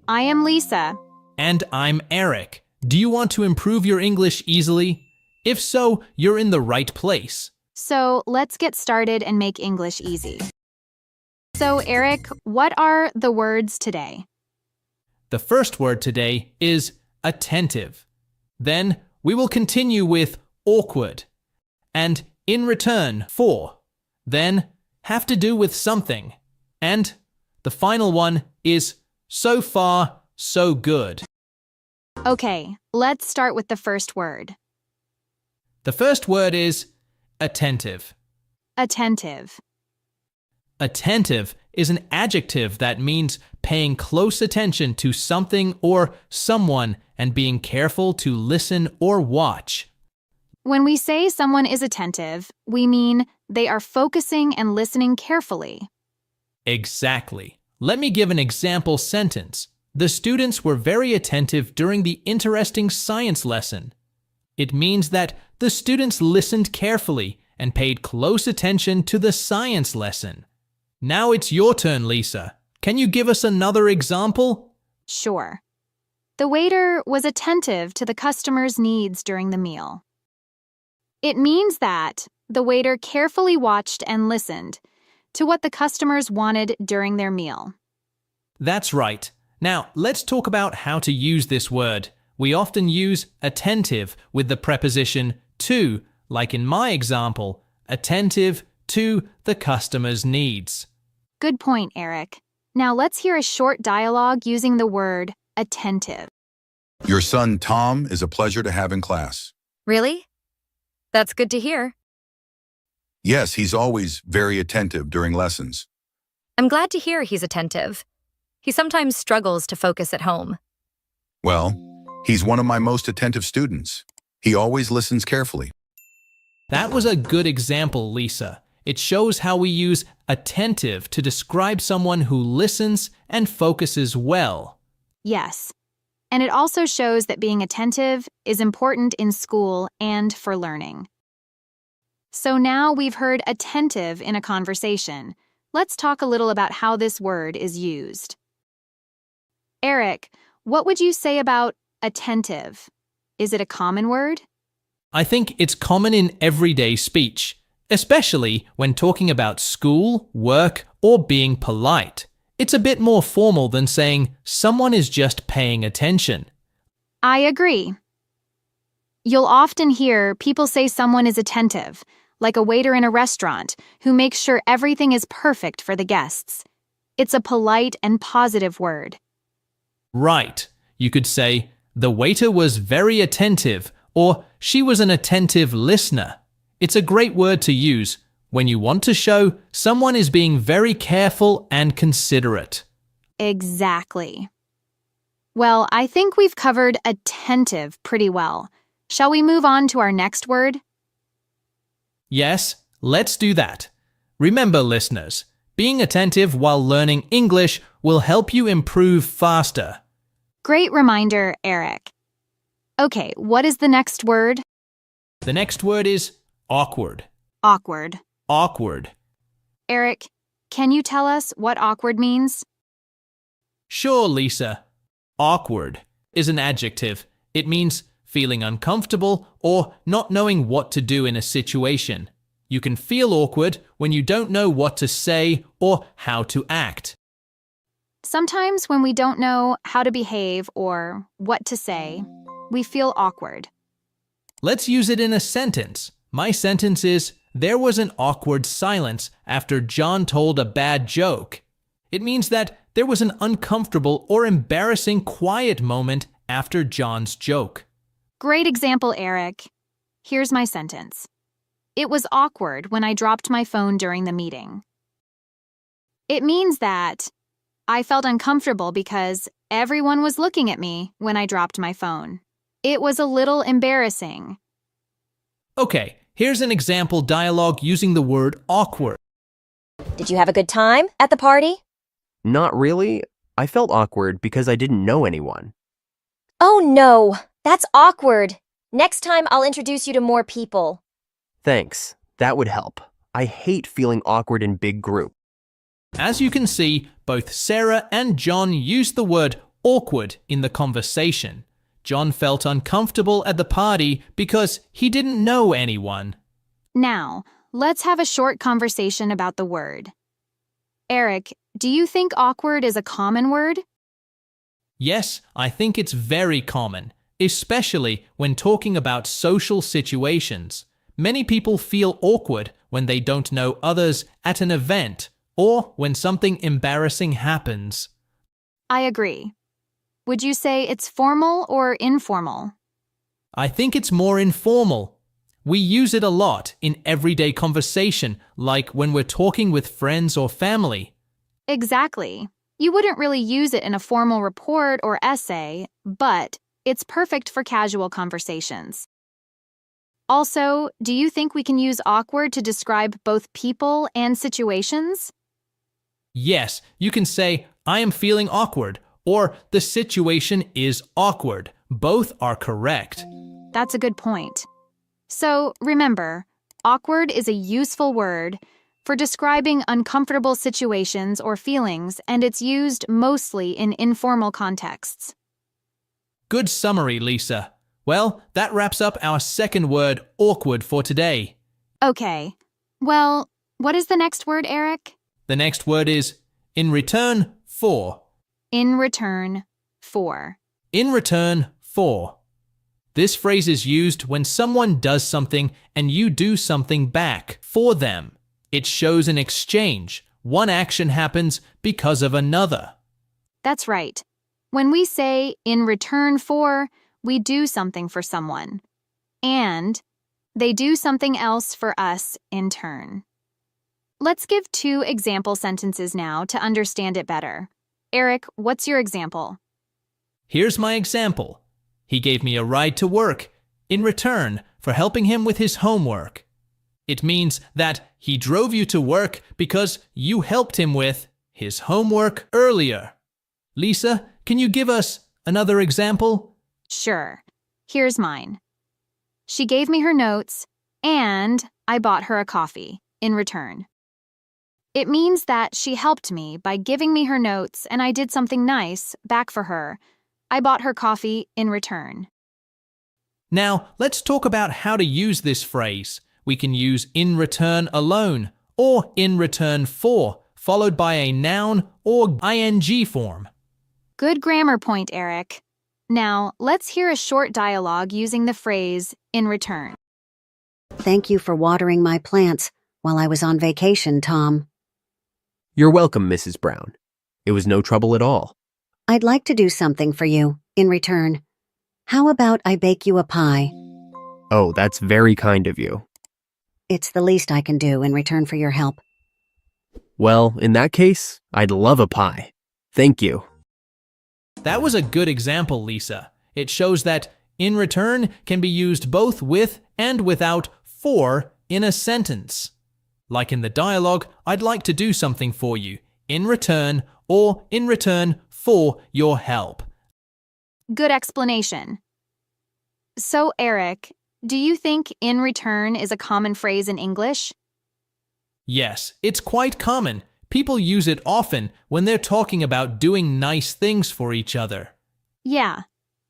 I am Lisa. And I'm Eric. Do you want to improve your English easily? If so, you're in the right place. So let's get started and make English easy. So Eric, what are the words today? The first word today is attentive. Then we will continue with awkward. And in return for. Then have to do with something. And the final one is so far, so good. Okay, let's start with the first word. The first word is attentive. Attentive. Attentive is an adjective that means paying close attention to something or someone and being careful to listen or watch. When we say someone is attentive, we mean they are focusing and listening carefully. Exactly. Let me give an example sentence. The students were very attentive during the interesting science lesson. It means that the students listened carefully and paid close attention to the science lesson. Now it's your turn, Lisa. Can you give us another example? Sure. The waiter was attentive to the customer's needs during the meal. It means that the waiter carefully watched and listened to what the customers wanted during their meal. That's right. Now, let's talk about how to use this word. We often use attentive with the preposition to, like in my example, attentive to the customer's needs. Good point, Eric. Now let's hear a short dialogue using the word attentive. Your son, Tom, is a pleasure to have in class. Really? That's good to hear. Yes, he's always very attentive during lessons. I'm glad to hear he's attentive. He sometimes struggles to focus at home. Well, he's one of my most attentive students. He always listens carefully. That was a good example, Lisa. It shows how we use attentive to describe someone who listens and focuses well. Yes. And it also shows that being attentive is important in school and for learning. So now we've heard attentive in a conversation. Let's talk a little about how this word is used. Eric, what would you say about attentive? Is it a common word? I think it's common in everyday speech, especially when talking about school, work, or being polite. It's a bit more formal than saying someone is just paying attention. I agree. You'll often hear people say someone is attentive, like a waiter in a restaurant who makes sure everything is perfect for the guests. It's a polite and positive word. Right. You could say, the waiter was very attentive, or she was an attentive listener. It's a great word to use when you want to show someone is being very careful and considerate. Exactly. Well, I think we've covered attentive pretty well. Shall we move on to our next word? Yes, let's do that. Remember, listeners, being attentive while learning English will help you improve faster. Great reminder, Eric. Okay, what is the next word? The next word is awkward. Awkward. Awkward. Eric, can you tell us what awkward means? Sure, Lisa. Awkward is an adjective. It means feeling uncomfortable or not knowing what to do in a situation. You can feel awkward when you don't know what to say or how to act. Sometimes when we don't know how to behave or what to say, we feel awkward. Let's use it in a sentence. My sentence is, there was an awkward silence after John told a bad joke. It means that there was an uncomfortable or embarrassing quiet moment after John's joke. Great example, Eric. Here's my sentence. It was awkward when I dropped my phone during the meeting. It means that I felt uncomfortable because everyone was looking at me when I dropped my phone. It was a little embarrassing. Okay, here's an example dialogue using the word awkward. Did you have a good time at the party? Not really. I felt awkward because I didn't know anyone. Oh no, that's awkward. Next time I'll introduce you to more people. Thanks. That would help. I hate feeling awkward in big groups. As you can see, both Sarah and John used the word awkward in the conversation. John felt uncomfortable at the party because he didn't know anyone. Now, let's have a short conversation about the word. Eric, do you think awkward is a common word? Yes, I think it's very common, especially when talking about social situations. Many people feel awkward when they don't know others at an event or when something embarrassing happens. I agree. Would you say it's formal or informal? I think it's more informal. We use it a lot in everyday conversation, like when we're talking with friends or family. Exactly. You wouldn't really use it in a formal report or essay, but it's perfect for casual conversations. Also, do you think we can use awkward to describe both people and situations? Yes, you can say, I am feeling awkward, or the situation is awkward. Both are correct. That's a good point. So, remember, awkward is a useful word for describing uncomfortable situations or feelings, and it's used mostly in informal contexts. Good summary, Lisa. Well, that wraps up our second word, awkward, for today. Okay. Well, what is the next word, Eric? The next word is in return for. In return for. In return for. This phrase is used when someone does something and you do something back for them. It shows an exchange. One action happens because of another. That's right. When we say in return for, we do something for someone. And they do something else for us in turn. Let's give 2 example sentences now to understand it better. Eric, what's your example? Here's my example. He gave me a ride to work in return for helping him with his homework. It means that he drove you to work because you helped him with his homework earlier. Lisa, can you give us another example? Sure. Here's mine. She gave me her notes, and I bought her a coffee in return. It means that she helped me by giving me her notes, and I did something nice back for her. I bought her coffee in return. Now, let's talk about how to use this phrase. We can use in return alone or in return for, followed by a noun or ing form. Good grammar point, Eric. Now, let's hear a short dialogue using the phrase in return. Thank you for watering my plants while I was on vacation, Tom. You're welcome, Mrs. Brown. It was no trouble at all. I'd like to do something for you in return. How about I bake you a pie? Oh, that's very kind of you. It's the least I can do in return for your help. Well, in that case, I'd love a pie. Thank you. That was a good example, Lisa. It shows that in return can be used both with and without for in a sentence. Like in the dialogue, I'd like to do something for you, in return or in return for your help. Good explanation. So, Eric, do you think in return is a common phrase in English? Yes, it's quite common. People use it often when they're talking about doing nice things for each other. Yeah,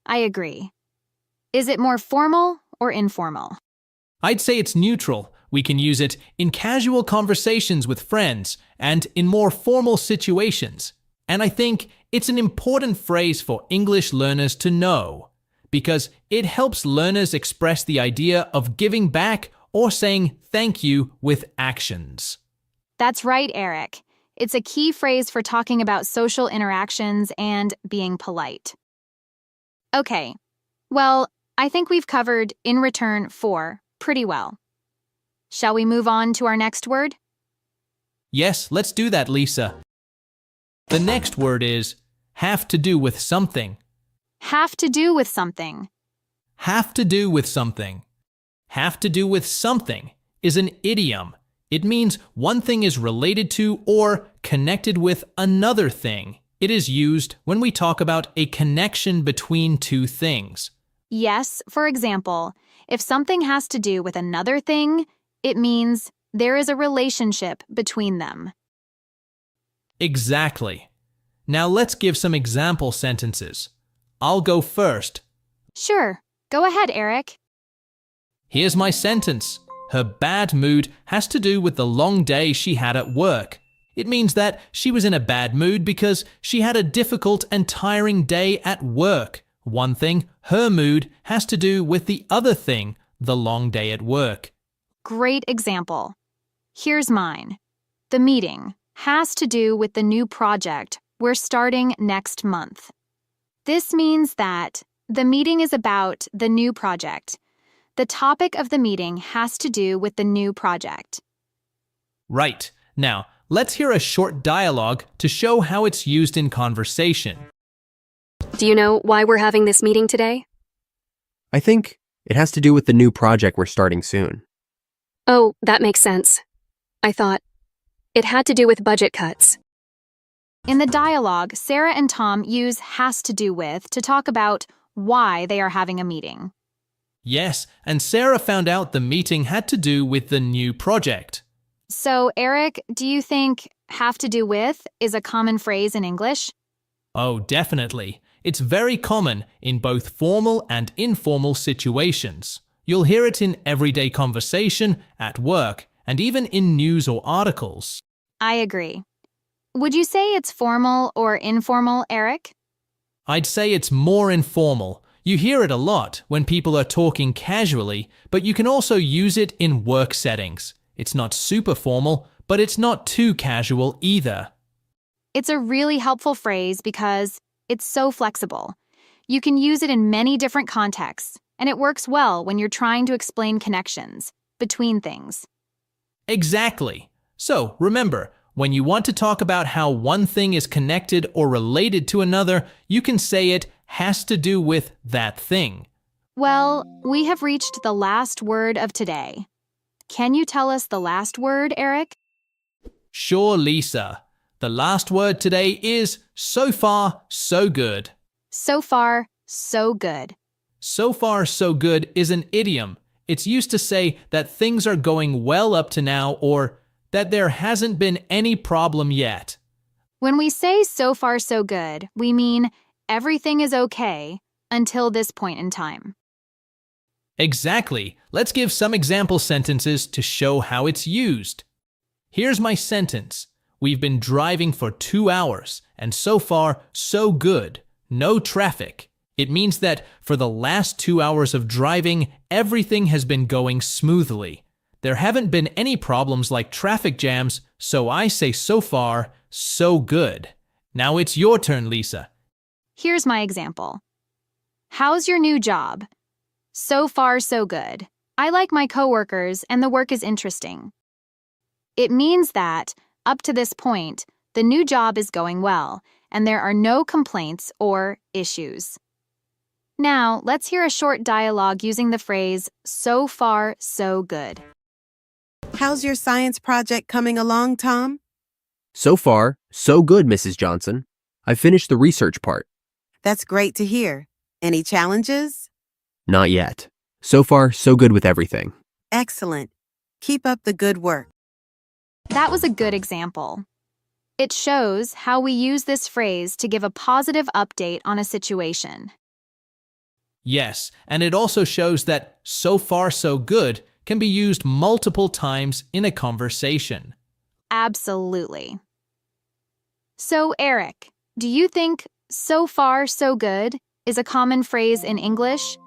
I agree. Is it more formal or informal? I'd say it's neutral. We can use it in casual conversations with friends and in more formal situations. And I think it's an important phrase for English learners to know because it helps learners express the idea of giving back or saying thank you with actions. That's right, Eric. It's a key phrase for talking about social interactions and being polite. Okay, well, I think we've covered in return for pretty well. Shall we move on to our next word? Yes, let's do that, Lisa. The next word is have to do with something. Have to do with something. Have to do with something. Have to do with something is an idiom. It means one thing is related to or connected with another thing. It is used when we talk about a connection between two things. Yes, for example, if something has to do with another thing, it means there is a relationship between them. Exactly. Now let's give some example sentences. I'll go first. Sure, go ahead, Eric. Here's my sentence. Her bad mood has to do with the long day she had at work. It means that she was in a bad mood because she had a difficult and tiring day at work. One thing, her mood, has to do with the other thing, the long day at work. Great example. Here's mine. The meeting has to do with the new project we're starting next month. This means that the meeting is about the new project. The topic of the meeting has to do with the new project. Right. Now, let's hear a short dialogue to show how it's used in conversation. Do you know why we're having this meeting today? I think it has to do with the new project we're starting soon. Oh, that makes sense. I thought it had to do with budget cuts. In the dialogue, Sarah and Tom use has to do with to talk about why they are having a meeting. Yes, and Sarah found out the meeting had to do with the new project. So, Eric, do you think have to do with is a common phrase in English? Oh, definitely. It's very common in both formal and informal situations. You'll hear it in everyday conversation, at work, and even in news or articles. I agree. Would you say it's formal or informal, Eric? I'd say it's more informal. You hear it a lot when people are talking casually, but you can also use it in work settings. It's not super formal, but it's not too casual either. It's a really helpful phrase because it's so flexible. You can use it in many different contexts, and it works well when you're trying to explain connections between things. Exactly. So remember, when you want to talk about how one thing is connected or related to another, you can say it has to do with that thing. Well, we have reached the last word of today. Can you tell us the last word, Eric? Sure, Lisa. The last word today is so far, so good. So far, so good. So far, so good is an idiom. It's used to say that things are going well up to now or that there hasn't been any problem yet. When we say so far, so good, we mean everything is okay until this point in time. Exactly. Let's give some example sentences to show how it's used. Here's my sentence. We've been driving for 2 hours, and so far, so good. No traffic. It means that for the last 2 hours of driving, everything has been going smoothly. There haven't been any problems like traffic jams, so I say so far, so good. Now it's your turn, Lisa. Here's my example. How's your new job? So far, so good. I like my coworkers and the work is interesting. It means that, up to this point, the new job is going well, and there are no complaints or issues. Now, let's hear a short dialogue using the phrase, so far, so good. How's your science project coming along, Tom? So far, so good, Mrs. Johnson. I finished the research part. That's great to hear. Any challenges? Not yet. So far, so good with everything. Excellent. Keep up the good work. That was a good example. It shows how we use this phrase to give a positive update on a situation. Yes, and it also shows that so far so good can be used multiple times in a conversation. Absolutely. So, Eric, do you think so far so good is a common phrase in English?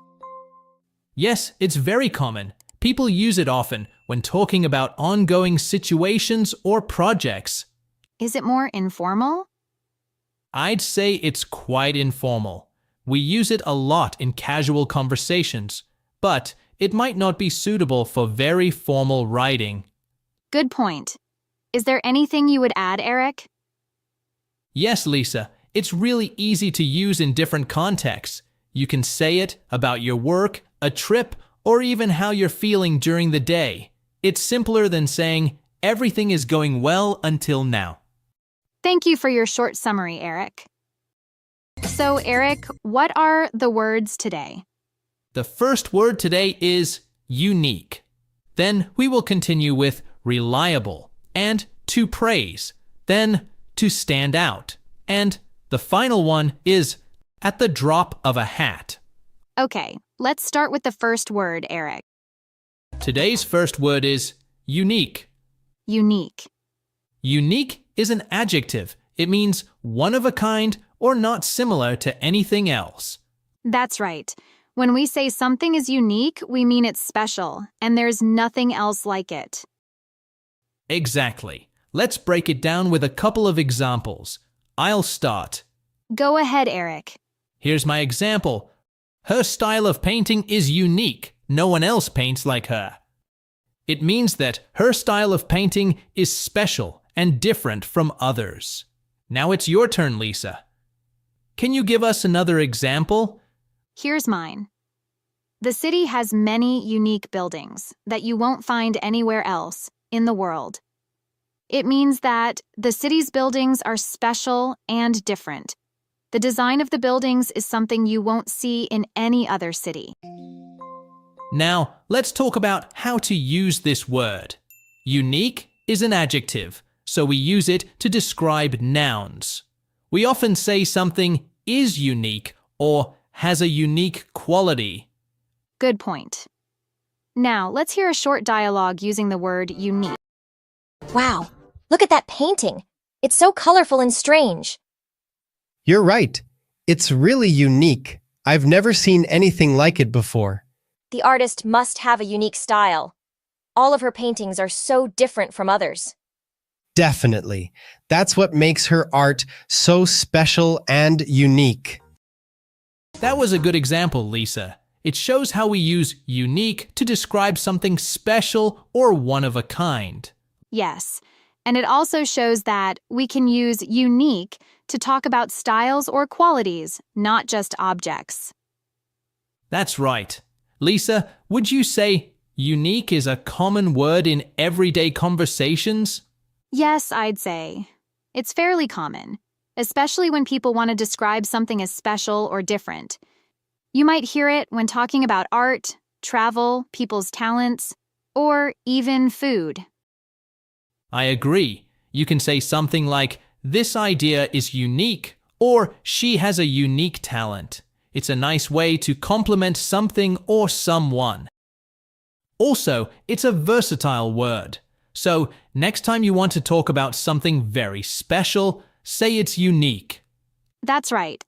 Yes, it's very common. People use it often when talking about ongoing situations or projects. Is it more informal? I'd say it's quite informal. We use it a lot in casual conversations, but it might not be suitable for very formal writing. Good point. Is there anything you would add, Eric? Yes, Lisa, it's really easy to use in different contexts. You can say it about your work, a trip, or even how you're feeling during the day. It's simpler than saying, everything is going well until now. Thank you for your short summary, Eric. So, Eric, what are the words today? The first word today is unique. Then we will continue with reliable and to praise, then to stand out and The final one is at the drop of a hat. Okay, let's start with the first word, Eric. Today's first word is unique. Unique. Unique is an adjective. It means one of a kind or not similar to anything else. That's right. When we say something is unique, we mean it's special, and there's nothing else like it. Exactly. Let's break it down with a couple of examples. I'll start. Go ahead, Eric. Here's my example. Her style of painting is unique. No one else paints like her. It means that her style of painting is special and different from others. Now it's your turn, Lisa. Can you give us another example? Here's mine. The city has many unique buildings that you won't find anywhere else in the world. It means that the city's buildings are special and different. The design of the buildings is something you won't see in any other city. Now, let's talk about how to use this word. Unique is an adjective, so we use it to describe nouns. We often say something is unique or has a unique quality. Good point. Now, let's hear a short dialogue using the word unique. Wow, look at that painting. It's so colorful and strange. You're right. It's really unique. I've never seen anything like it before. The artist must have a unique style. All of her paintings are so different from others. Definitely. That's what makes her art so special and unique. That was a good example, Lisa. It shows how we use unique to describe something special or one of a kind. Yes, and it also shows that we can use unique to talk about styles or qualities, not just objects. That's right. Lisa, would you say unique is a common word in everyday conversations? Yes, I'd say. It's fairly common, especially when people want to describe something as special or different. You might hear it when talking about art, travel, people's talents, or even food. I agree. You can say something like, this idea is unique, or she has a unique talent. It's a nice way to compliment something or someone. Also, it's a versatile word. So, next time you want to talk about something very special, say it's unique. That's right.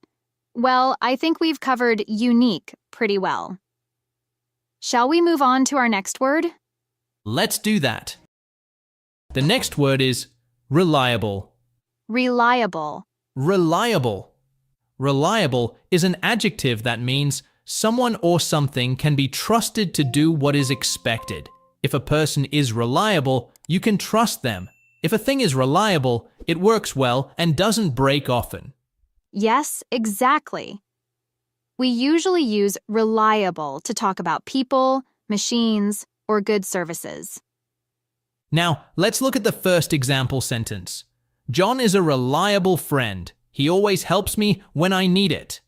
Well, I think we've covered unique pretty well. Shall we move on to our next word? Let's do that. The next word is reliable. Reliable. Reliable. Reliable is an adjective that means someone or something can be trusted to do what is expected. If a person is reliable, you can trust them. If a thing is reliable, it works well and doesn't break often. Yes, exactly. We usually use reliable to talk about people, machines, or good services. Now, let's look at the first example sentence. John is a reliable friend. He always helps me when I need it.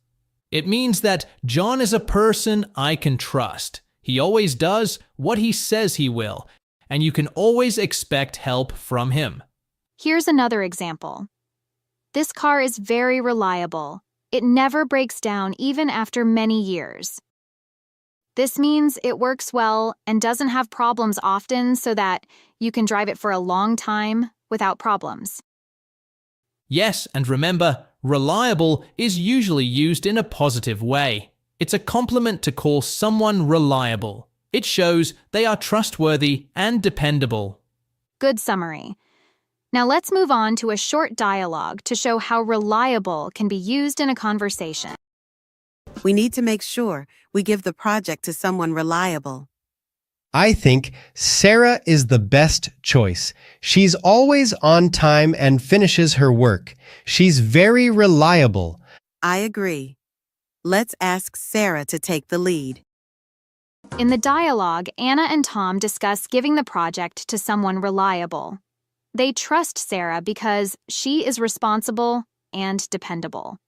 It means that John is a person I can trust. He always does what he says he will, and you can always expect help from him. Here's another example. This car is very reliable. It never breaks down even after many years. This means it works well and doesn't have problems often so that you can drive it for a long time without problems. Yes, and remember, reliable is usually used in a positive way. It's a compliment to call someone reliable. It shows they are trustworthy and dependable. Good summary. Now let's move on to a short dialogue to show how reliable can be used in a conversation. We need to make sure we give the project to someone reliable. I think Sarah is the best choice. She's always on time and finishes her work. She's very reliable. I agree. Let's ask Sarah to take the lead. In the dialogue, Anna and Tom discuss giving the project to someone reliable. They trust Sarah because she is responsible and dependable.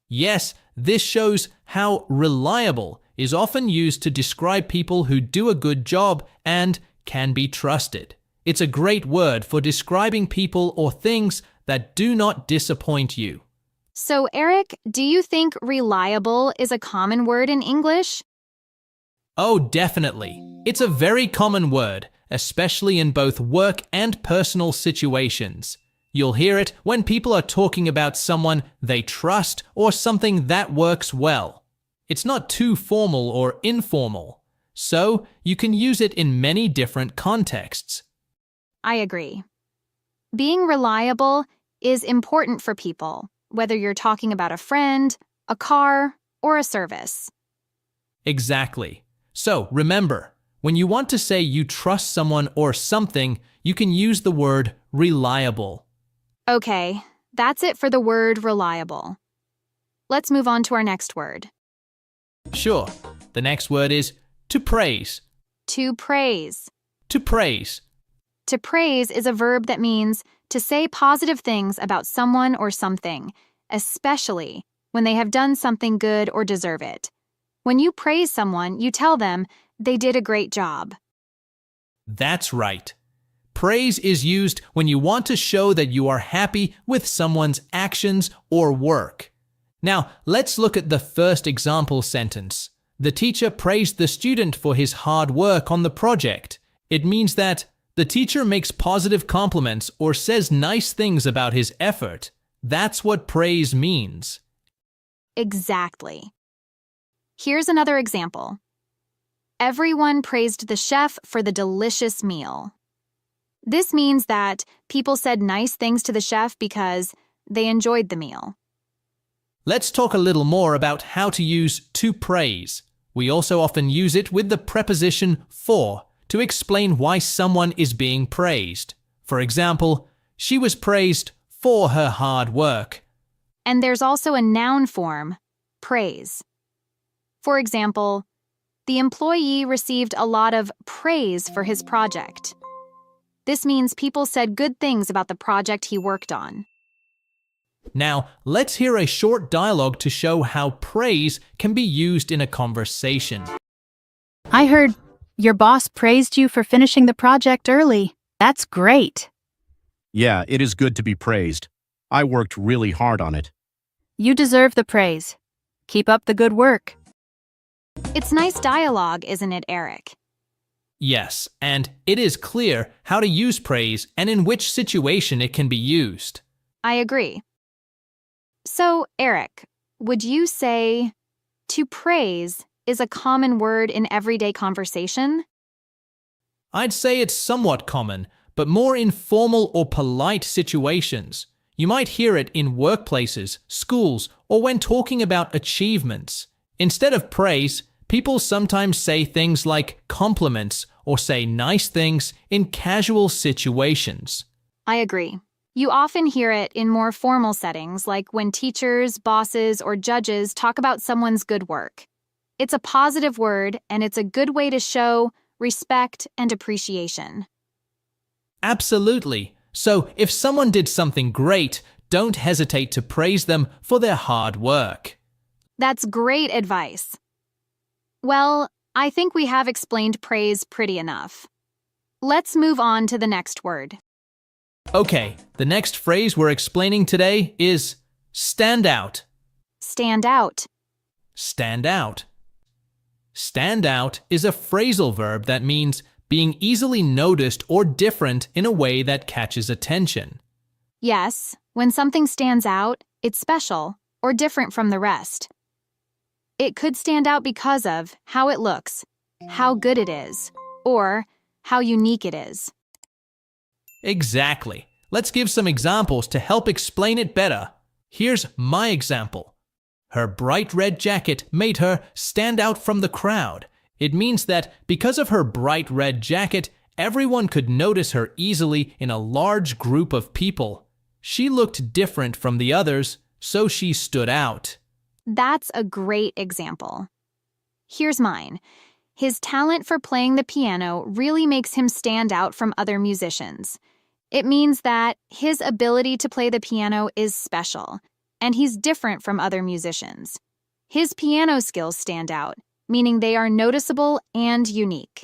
Yes, this shows how reliable is often used to describe people who do a good job and can be trusted. It's a great word for describing people or things that do not disappoint you. So, Eric, do you think reliable is a common word in English? Oh, definitely. It's a very common word, especially in both work and personal situations. You'll hear it when people are talking about someone they trust or something that works well. It's not too formal or informal, so you can use it in many different contexts. I agree. Being reliable is important for people, whether you're talking about a friend, a car, or a service. Exactly. So remember, when you want to say you trust someone or something, you can use the word reliable. Okay, that's it for the word reliable. Let's move on to our next word. Sure. The next word is to praise. To praise. To praise. To praise is a verb that means to say positive things about someone or something, especially when they have done something good or deserve it. When you praise someone, you tell them they did a great job. That's right. Praise is used when you want to show that you are happy with someone's actions or work. Now, let's look at the first example sentence. The teacher praised the student for his hard work on the project. It means that the teacher makes positive compliments or says nice things about his effort. That's what praise means. Exactly. Here's another example. Everyone praised the chef for the delicious meal. This means that people said nice things to the chef because they enjoyed the meal. Let's talk a little more about how to use to praise. We also often use it with the preposition for to explain why someone is being praised. For example, she was praised for her hard work. And there's also a noun form, praise. For example, the employee received a lot of praise for his project. This means people said good things about the project he worked on. Now, let's hear a short dialogue to show how praise can be used in a conversation. I heard your boss praised you for finishing the project early. That's great. Yeah, it is good to be praised. I worked really hard on it. You deserve the praise. Keep up the good work. It's nice dialogue, isn't it, Eric? Yes, and it is clear how to use praise and in which situation it can be used. I agree. So, Eric, would you say to praise is a common word in everyday conversation? I'd say it's somewhat common, but more in formal or polite situations. You might hear it in workplaces, schools, or when talking about achievements. Instead of praise, people sometimes say things like compliments or say nice things in casual situations. I agree. You often hear it in more formal settings, like when teachers, bosses, or judges talk about someone's good work. It's a positive word, and it's a good way to show respect and appreciation. Absolutely. So, if someone did something great, don't hesitate to praise them for their hard work. That's great advice. Well, I think we have explained praise pretty enough. Let's move on to the next word. Okay, the next phrase we're explaining today is stand out. Stand out. Stand out. Stand out is a phrasal verb that means being easily noticed or different in a way that catches attention. Yes, when something stands out, it's special or different from the rest. It could stand out because of how it looks, how good it is, or how unique it is. Exactly. Let's give some examples to help explain it better. Here's my example. Her bright red jacket made her stand out from the crowd. It means that because of her bright red jacket, everyone could notice her easily in a large group of people. She looked different from the others, so she stood out. That's a great example. Here's mine. His talent for playing the piano really makes him stand out from other musicians. It means that his ability to play the piano is special, and he's different from other musicians. His piano skills stand out, meaning they are noticeable and unique.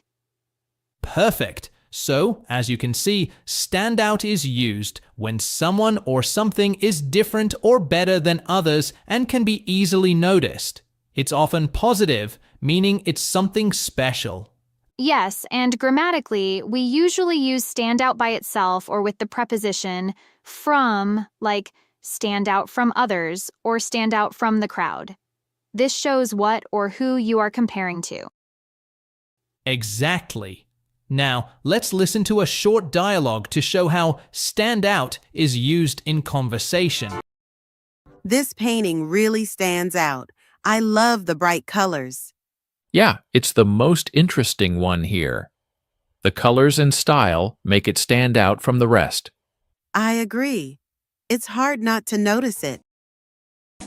Perfect. So, as you can see, stand out is used when someone or something is different or better than others and can be easily noticed. It's often positive, meaning it's something special. Yes, and grammatically, we usually use stand out by itself or with the preposition from, like stand out from others or stand out from the crowd. This shows what or who you are comparing to. Exactly. Now, let's listen to a short dialogue to show how stand out is used in conversation. This painting really stands out. I love the bright colors. Yeah, it's the most interesting one here. The colors and style make it stand out from the rest. I agree. It's hard not to notice it.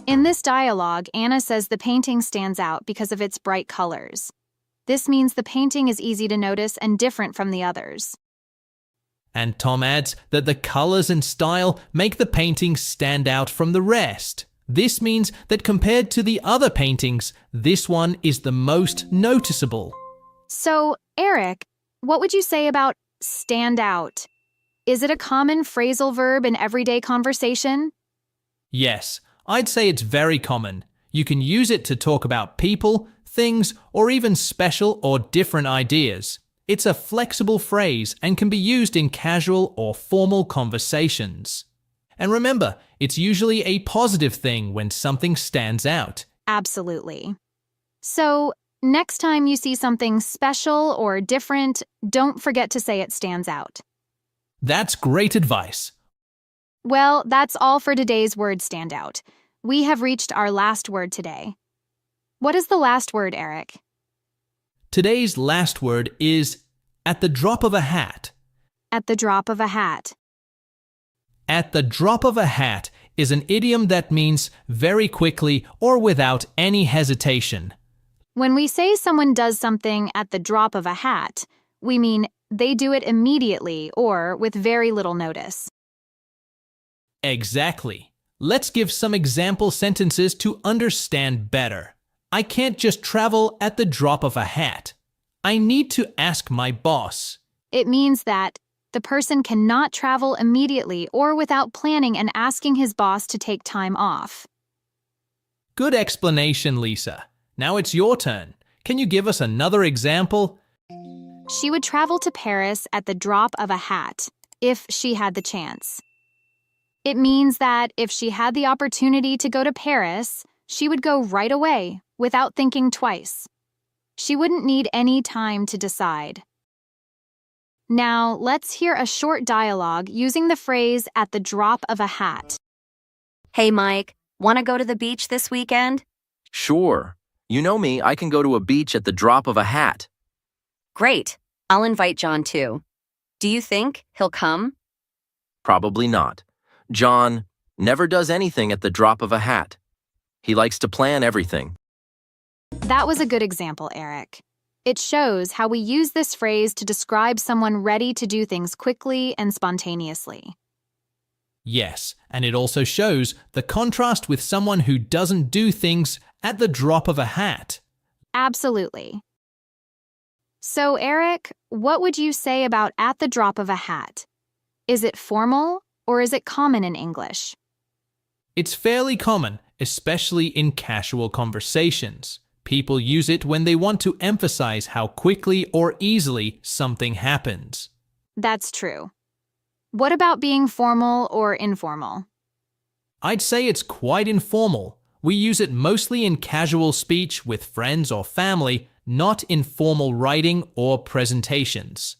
In this dialogue, Anna says the painting stands out because of its bright colors. This means the painting is easy to notice and different from the others. And Tom adds that the colors and style make the painting stand out from the rest. This means that compared to the other paintings, this one is the most noticeable. So, Eric, what would you say about stand out? Is it a common phrasal verb in everyday conversation? Yes, I'd say it's very common. You can use it to talk about people, things, or even special or different ideas. It's a flexible phrase and can be used in casual or formal conversations. And remember, it's usually a positive thing when something stands out. Absolutely. So, next time you see something special or different, don't forget to say it stands out. That's great advice. Well, that's all for today's word stand out. We have reached our last word today. What is the last word, Eric? Today's last word is at the drop of a hat. At the drop of a hat. At the drop of a hat is an idiom that means very quickly or without any hesitation. When we say someone does something at the drop of a hat, we mean they do it immediately or with very little notice. Exactly. Let's give some example sentences to understand better. I can't just travel at the drop of a hat. I need to ask my boss. It means that the person cannot travel immediately or without planning and asking his boss to take time off. Good explanation, Lisa. Now it's your turn. Can you give us another example? She would travel to Paris at the drop of a hat, if she had the chance. It means that if she had the opportunity to go to Paris, she would go right away, without thinking twice. She wouldn't need any time to decide. Now, let's hear a short dialogue using the phrase at the drop of a hat. Hey, Mike, want to go to the beach this weekend? Sure. You know me, I can go to a beach at the drop of a hat. Great. I'll invite John too. Do you think he'll come? Probably not. John never does anything at the drop of a hat. He likes to plan everything. That was a good example, Eric. It shows how we use this phrase to describe someone ready to do things quickly and spontaneously. Yes, and it also shows the contrast with someone who doesn't do things at the drop of a hat. Absolutely. So, Eric, what would you say about at the drop of a hat? Is it formal or is it common in English? It's fairly common, especially in casual conversations. People use it when they want to emphasize how quickly or easily something happens. That's true. What about being formal or informal? I'd say it's quite informal. We use it mostly in casual speech with friends or family, not in formal writing or presentations.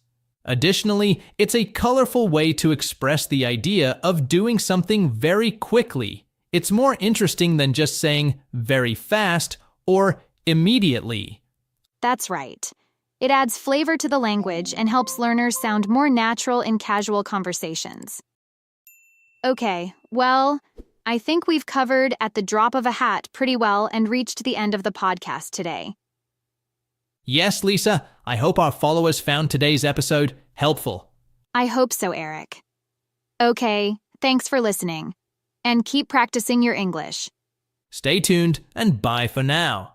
Additionally, it's a colorful way to express the idea of doing something very quickly. It's more interesting than just saying very fast or immediately. That's right. It adds flavor to the language and helps learners sound more natural in casual conversations. Okay, well, I think we've covered at the drop of a hat pretty well and reached the end of the podcast today. Yes, Lisa, I hope our followers found today's episode helpful. I hope so, Eric. Okay, thanks for listening. And keep practicing your English. Stay tuned and bye for now.